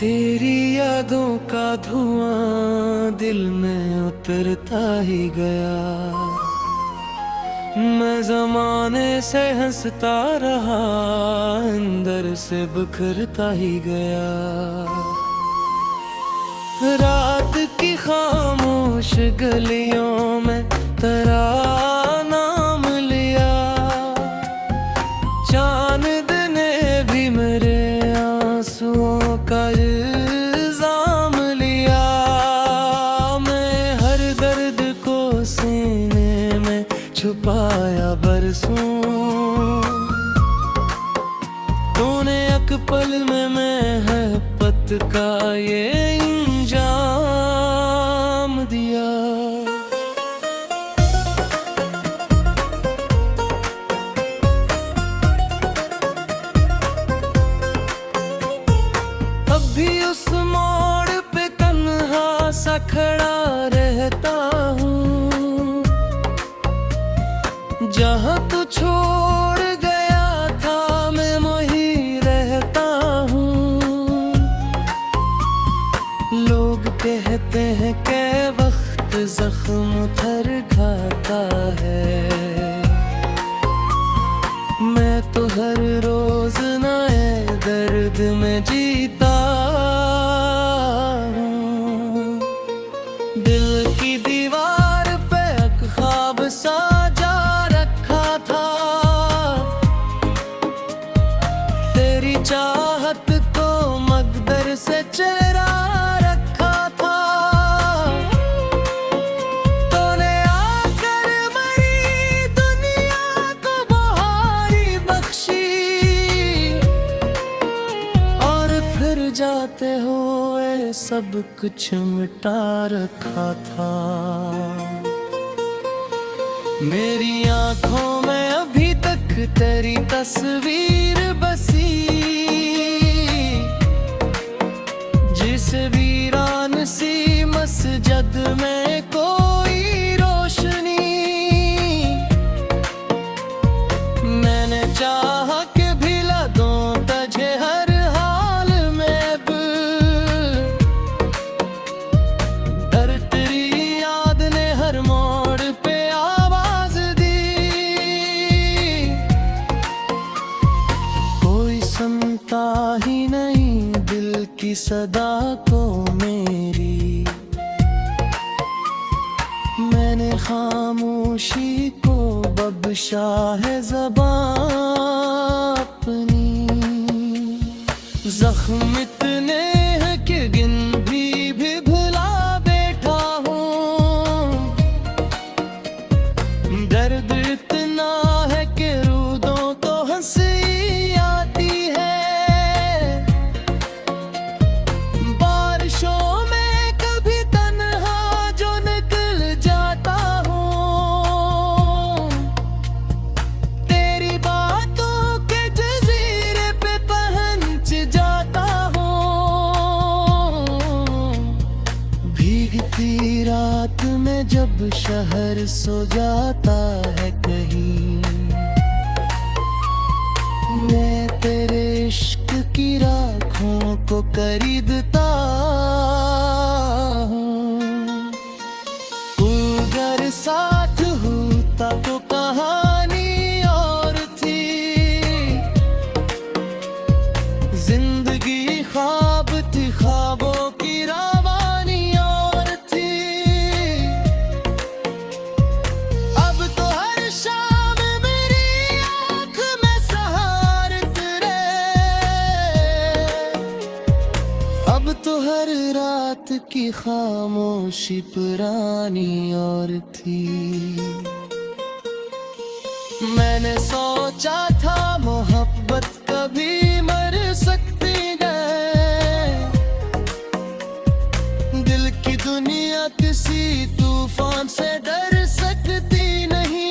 तेरी यादों का धुआं दिल में उतरता ही गया। मैं जमाने से हंसता रहा, अंदर से बिखरता ही गया। रात की खामोश गलियों में तेरा नाम लिया। चांद ने भी मेरे आंसुओं का इल्जाम लिया। मैं हर दर्द को सीने में छुपाया बरसों। तूने एक पल में महब्बत का ये इंजाम दिया। अब भी उस मोड़ पे तन्हा सा खड़ा रहता हूँ, जहाँ तू छोड़ गया था मैं वहीं रहता हूँ। लोग कहते हैं कि वक्त जख्म उतर खाता है, मैं तो हर रोज नए दर्द में जीता हूँ। दिल की दीवार पे एक ख्वाब साजा रखा था, तेरी चाहत को मकदर से चेहरा रखा था। तूने आकर मेरी दुनिया को बहारी बख्शी, और फिर जाते हुए सब कुछ मिटा रखा था। मेरी आंखों में अभी तक तेरी तस्वीर बसी, जिस वीरान सी मस्जिद में कोई रोशनी। मैंने चाहा कि भिला दूं तुझे हर हाल में, पर तेरी याद ने हर मोड़ पे आवाज दी। कोई सुनता ही नहीं दिल की सदा को मेरी। मैंने खामोशी को बख्शा है ज़बां अपनी। जख्म इतने हैं कि गिन भी भुला बैठा हूँ। दर्द इतना है कि रू दूं तो हंसी आती है। बारिशों में कभी तन्हा जो निकल जाता हूँ, तेरी बातों के जजीरे पे पहुंच जाता हूँ। भीगती रात में जब शहर सो जाता है कहीं, मैं तेरे इश्क की राखों को खरीदता हूँ। तू अगर साथ होता तो कहानी और थी। जिंदगी ख्वाब थी, ख्वाबों की रवानी और थी। अब तो हर शाम मेरी आँख में सहार तेरे। अब तो हर रात की खामोशी पुरानी और थी। मैंने सोचा था मोहब्बत कभी मर सकती है। दिल की दुनिया किसी तूफान से डर सकती नहीं।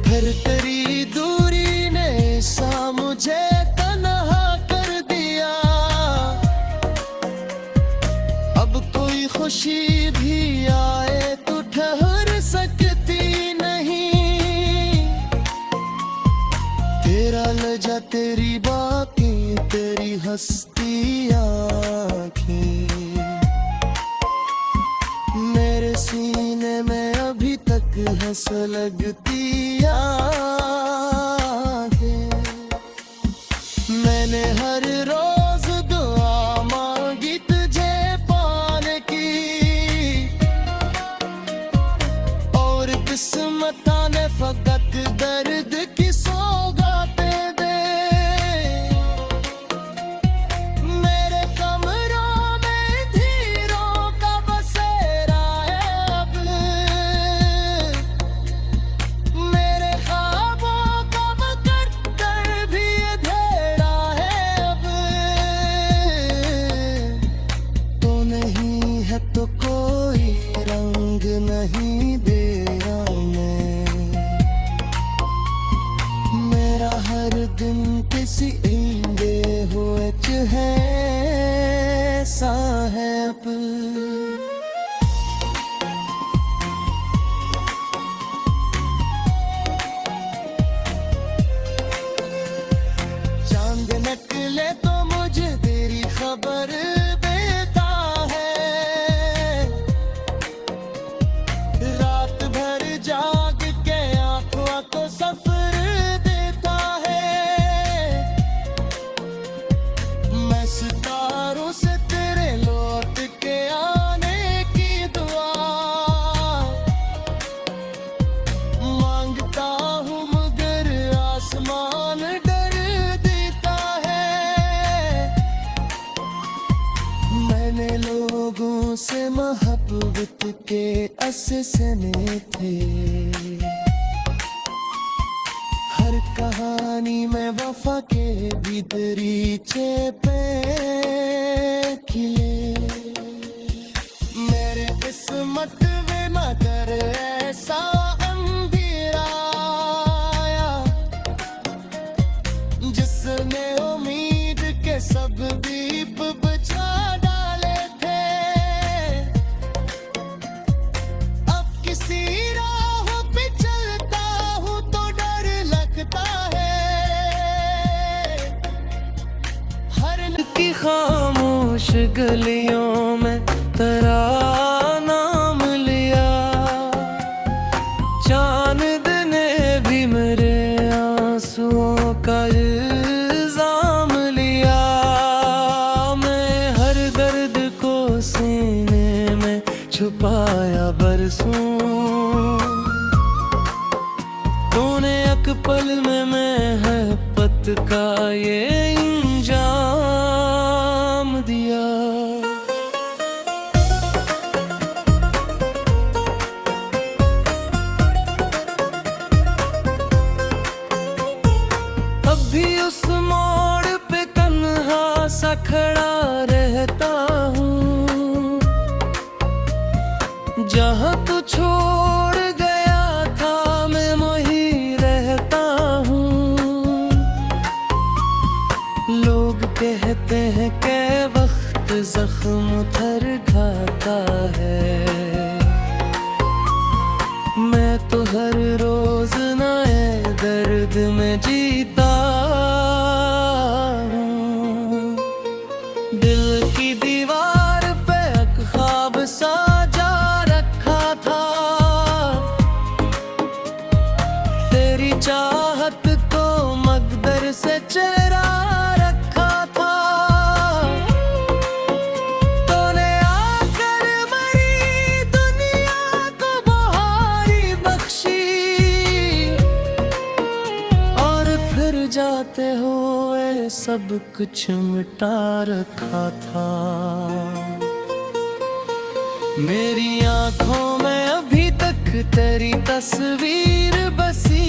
फिर तेरी दूरी ने सा मुझे तन्हा कर दिया। अब कोई खुशी भी आए तो ठहर सकती नहीं। तेरा लजा तेरी बातें हंस लगती आंखें। मैंने हर रोज दुआ मांगी तुझे पाने की, और किस्मत ने फकत दर्द की सौगातें दे। मेरे कमरों में धीरों का बसेरा है अब, मेरे ख्वाबों का मुकद्दर भी अंधेरा है अब। तो नहीं है तो कोई रंग नहीं दे हर दिन किसी इंदे हुए है साहब। चांद निकले तो मुझे तेरी खबर देता है, रात भर जाग के आंखों को सफर सितारों से तेरे लौट के आने की दुआ मांगता हूँ, मगर आसमान डर देता है। मैंने लोगों से मोहब्बत के अससने थे, हर कहानी में वफा के भी दरीचे पे खिले। मेरे किस्मत में मगर ऐसा अंधेरा आया, जिसने उम्मीद के सब दीप बुझा डाले थे। अब किसी राह पे चलता हूँ तो डर लगता है, हर की खामोश गलियों में तेरा नाम लिया। चांद ने भी मेरे आंसुओं का इल्जाम लिया। मैं हर दर्द को सीने में छुपाया बरसों, तूने एक पल में महब्बत का ये इंजाम दिया। अब भी उस मोड़ पे तन्हा सा खड़ा रहता हूँ, जहाँ तू छोड़ गया था मैं वहीं रहता हूँ। लोग कहते हैं कि वक्त जख्म उतर खाता है, मैं तो हर रोज नए दर्द में जीता हूँ। दिल की दीवार पे एक ख्वाब साजा रखा था, तेरी चाहत को मकदर से चेहरा रखा था। तूने आकर मरी दुनिया को बहारी बख्शी, और फिर जाते हुए सब कुछ मिटा रखा था। मेरी आंखों में अभी तक तेरी तस्वीर बसी,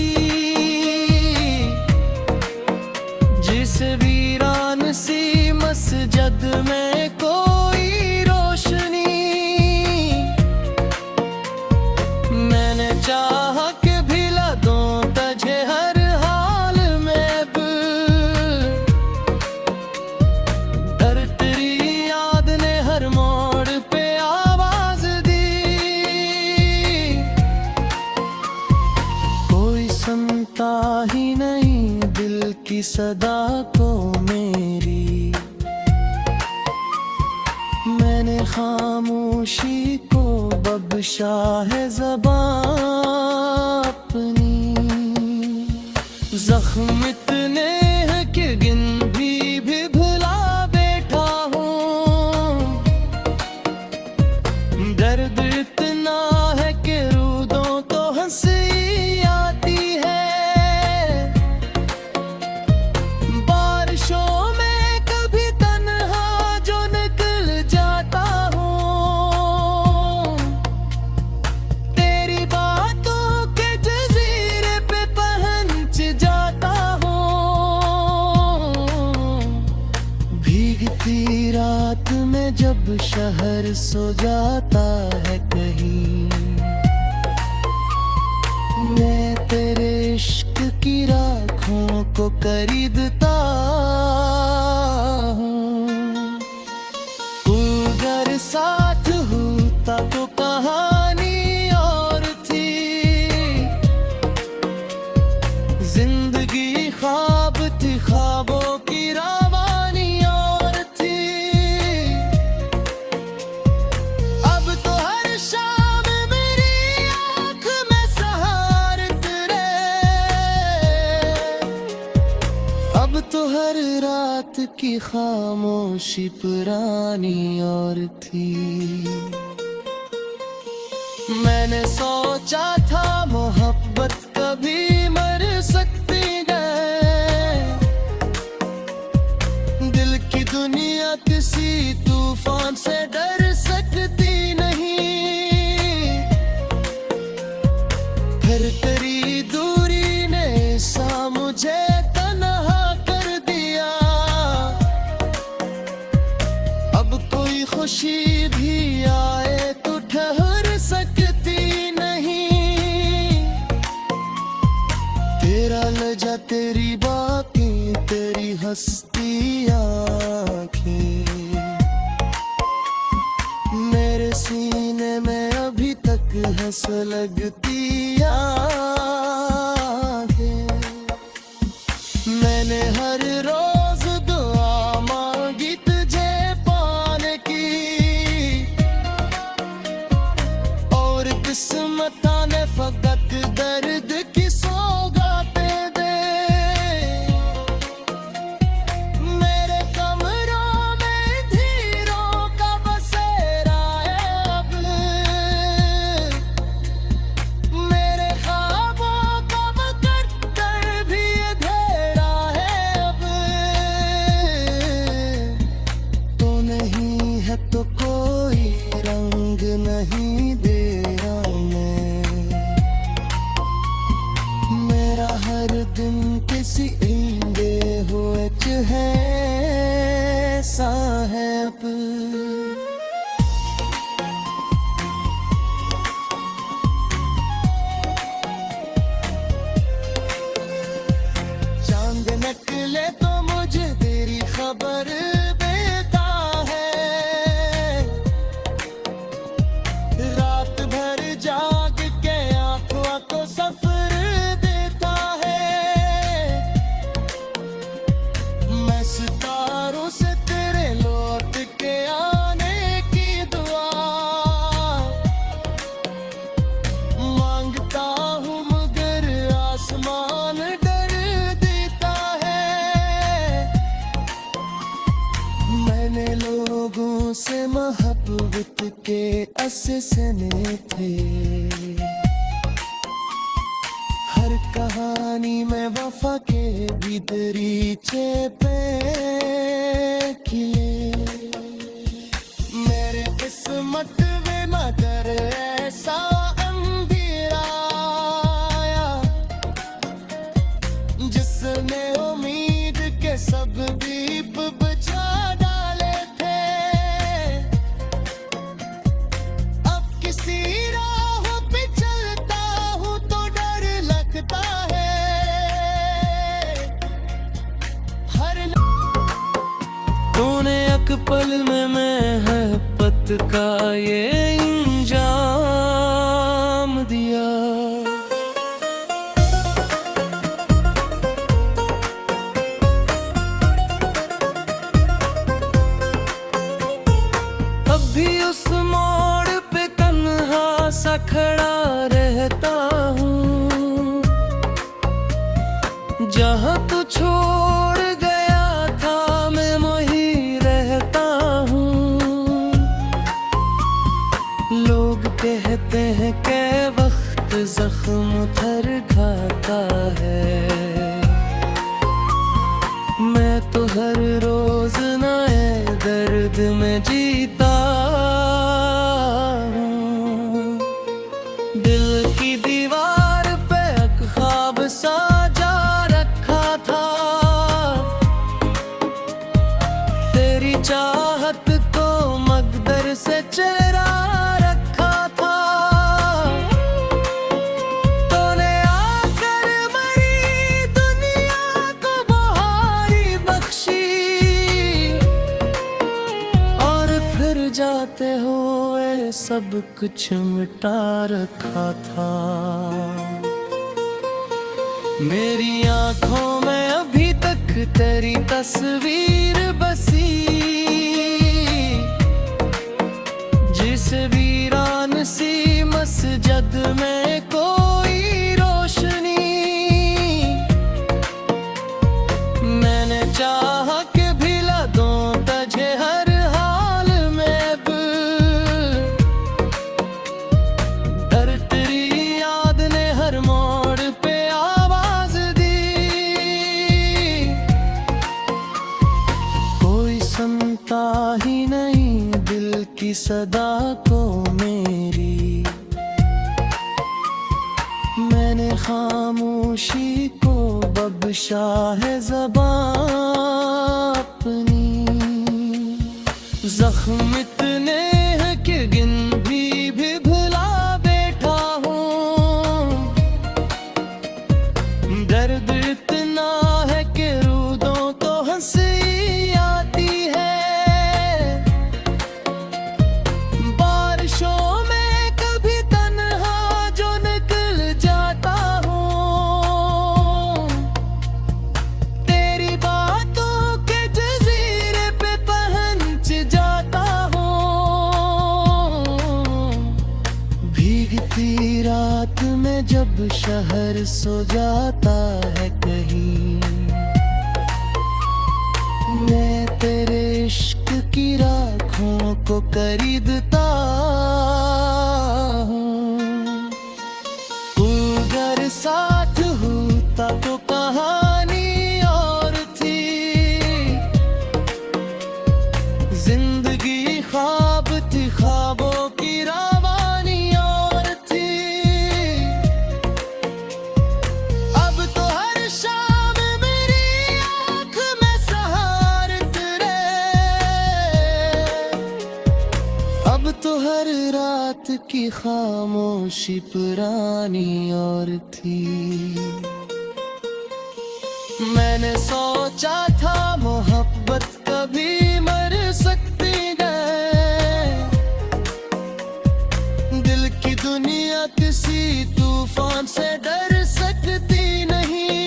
जिस वीरान सी मस्जिद में कोई रोशनी। मैंने चाहा कि भिला दूं तुझे हर हाल में, अब डर तेरी याद ने हर मोड़ पे आवाज दी। कोई सुनता ही नहीं दिल की सदा को मेरी, मैंने खामोशी को बख्शा है ज़बान जख्म इतने हैं कि गिन भी भुला बैठा हूँ। दर्द इतना है कि रो दूं तो हंसी आती है। बारिशों में कभी तन्हा जो निकल जाता हूँ। तेरी बातों के जजीरे पे पहुंच जाता हूँ। भीगती रात में जब शहर सो जाता है कहीं, मैं तेरे इश्क की राखों को खरीदता हूँ। अगर साथ होता तो कहानी और थी। जिंदगी ख्वाब थी, ख्वाबों की रवानी और थी। अब तो हर शाम मेरी आँख में सहारे तेरे। अब तो हर रात की खामोशी पुरानी और थी। मैंने सोचा था मोहब्बत कभी मर सकती है। दिल की दुनिया किसी तूफान से डर सकती नहीं। फिर तेरी दूरी ने सा मुझे तन्हा कर दिया। अब कोई खुशी भी आए तो ठहर सकती नहीं। तेरा लजा तेरी बातें तेरी हंसती आँखें मेरे सीने में अभी तक हंस लगती आँखें। मैंने हर रोज दुआ मांगी तुझे पाने की, और किस्मत ने फकत दर्द की सौगातें दे। मेरे कमरों में धीरों का बसेरा है अब। मेरे ख्वाबों का मुकद्दर भी अंधेरा है अब। तो नहीं है तो कोई रंग नहीं दे रहा मैं। मेरा हर दिन किसी ईंदे हुए है सा है अब। चांद निकले तो मुझे तेरी खबर देता है। रात भर जाग के आंखों को सफर देता है। मैं सितारों से तेरे लौट के आने की दुआ मांगता हूँ, मगर आसमान डर देता है। मैंने लोगों से मोहब्बत के अससने थे। हर कहानी में वफा के भी दरीचे पे खिले। मेरे किस्मत में मगर ऐसा अंधेरा आया, जिसने उम्मीद के सब दीप बुझा डाले थे। अब किसी राह पे चलता हूँ तो डर लगता है। हर तूने एक पल में महब्बत का ये इंजाम दिया। अब भी उस मोड़ पे तन्हा सा खड़ा रहता हूँ। जहाँ तू छोड़ गया था मैं वहीं रहता हूँ। लोग कहते हैं के वक्त जख्म थर खाता है, मैं तो हर रोज नए दर्द में जीता हूँ। दिल की दीवार पे एक ख्वाब साजा रखा था, तेरी चाहत को मकदर से चेहरा रखा था। तूने आकर मरी दुनिया को बहारी बख्शी, और फिर जाते हुए सब कुछ मिटा रखा था। मेरी आंखों में अभी तक तेरी तस्वीर बसी, जिस वीरान सी मस्जिद में कोई रोशनी। मैंने चाहा कि भिला दूं तुझे हर हाल में, अब डर तेरी याद ने हर मोड़ पे आवाज दी। कोई सुनता ही नहीं दिल की सदा को मेरी, मैंने खामोशी को बख्शा है ज़बां अपनी। जख्म इतने हैं कि गिन भी भुला बैठा हूँ, दर्द इतना है कि रो दूं तो हंसी आती है। बारिशों में कभी तन्हा जो निकल जाता हूँ, तेरी बातों के जजीरे पे पहुंच जाता हूँ। भीगती रात में जब शहर सो जाता है कहीं, मैं तेरे इश्क की राखों को खरीदता हूँ। तू अगर साथ होता तो कहानी और थी, जिंदगी ख्वाब थी, ख्वाबों की रवानी और थी। अब तो हर शाम मेरी आँख में सहार तेरे, अब तो हर रात की खामोशी पुरानी और थी। मैंने सोचा था मोहब्बत कभी मर सकती है, दिल की दुनिया किसी तूफान से डर सकती नहीं।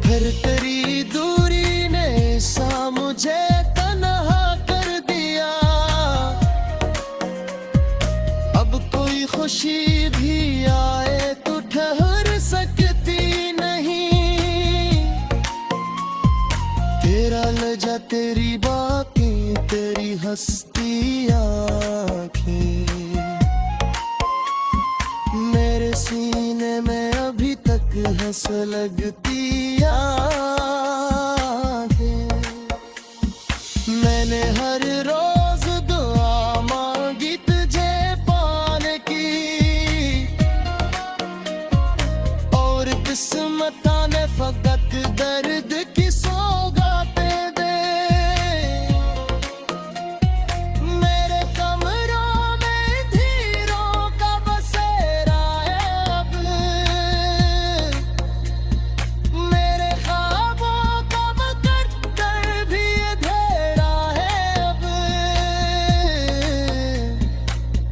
फिर तेरी दूरी ने सा मुझे तन्हा कर दिया, अब कोई खुशी भी आए तो ठहर सकती नहीं। तेरा लजा तेरी बातें तेरी हंसती आंखें, मेरे सीने में अभी तक हंस लगती आंखें। मैंने हर रोज दुआ मांगी तुझे पाने की, और किस्मत ने फकत दर्द की सौगातें दे। मेरे कमरों में धीरों का बसेरा है अब, मेरे ख्वाबों का मुकद्दर भी अंधेरा है अब।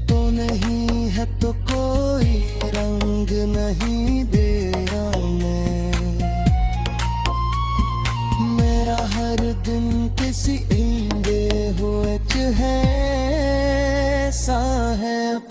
तो नहीं है तो कोई रंग नहीं दे रहा मेरा हर दिन किसी इंदे हुए है साहब।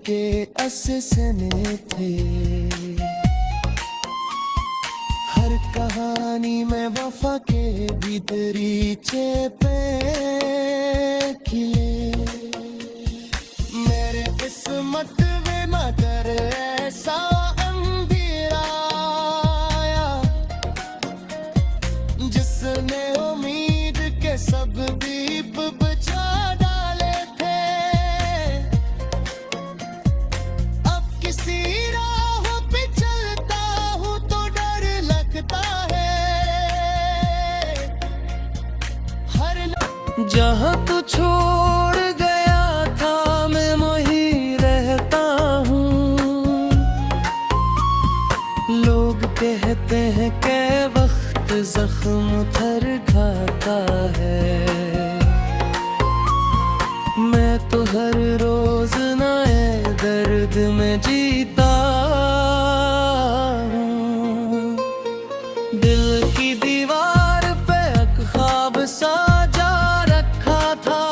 के अससने थे। हर कहानी में वफा के भीतरीचे पे खिले। मेरे किस्मत में मगर ऐसा अंधेरा आया जिसने उम्मीद के सब दीप बुझा डाले थे। अब किसी राह पे चलता हूँ तो डर लगता है। हर जहाँ तू छोड़ गया था मैं वहीं रहता हूँ। लोग कहते हैं कि वक्त जख्म थर खाता है। मैं तो हर रोज नए दर्द में जीता हूँ। दिल की दीवार पे एक ख्वाब साजा रखा था।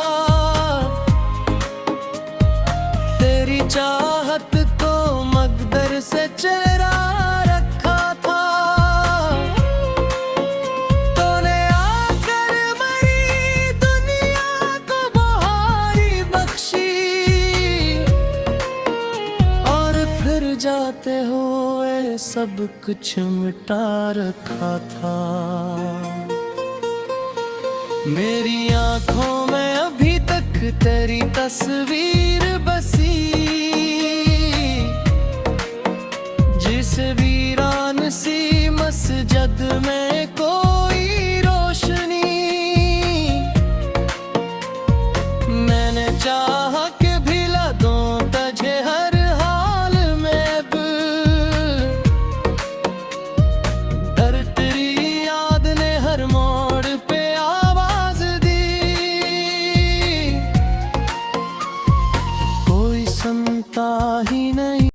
तेरी चाहत को मकदर से चेहरा रखा था। तूने आकर मरी दुनिया को बहारी बख्शी और फिर जाते हुए सब कुछ मिटा रखा था। मेरी आंखों में अभी तक तेरी तस्वीर बसी। जिस वीरान सी मस्जिद में